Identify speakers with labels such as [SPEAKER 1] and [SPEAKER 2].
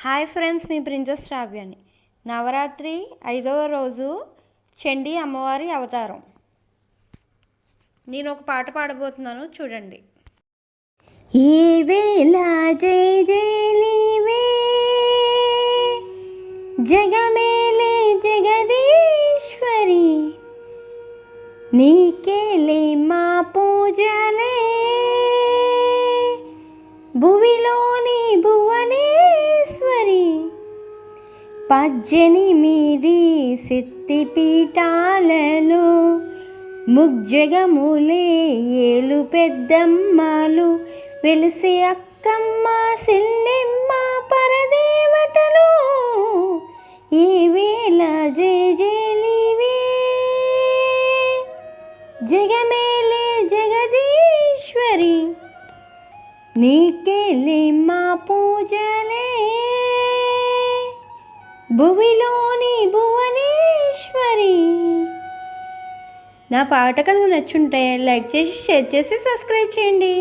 [SPEAKER 1] Hi friends, మీ princess శ్రావ్యాని. Navratri 5వ రోజు చండీ అమ్మవారి అవతారం. నేను ఒక పాట పాడబోతున్నాను, చూడండి.
[SPEAKER 2] ఏ వేళ జయ జయలివే జగమేలే జగదీశ్వరి, నీకేలే మా పూజలే భువిలోని భువనేశ్వరి. 18 శక్తిపీఠాలలో ముజ్జగములే ఏలు పెద్దమ్మలు వెలిసే అక్కమ్మ సిల్లెమ్మ పరదేవతలు. ఈ వేళ జయ జయలివే జగమేలే జగదీశ్వరి, నీకేలే మా పూజలే భువిలోని భువనేశ్వరి. నా పాట కనుక నచ్చుంటే లైక్ చేసి, షేర్ చేసి, సబ్స్క్రైబ్ చేయండి.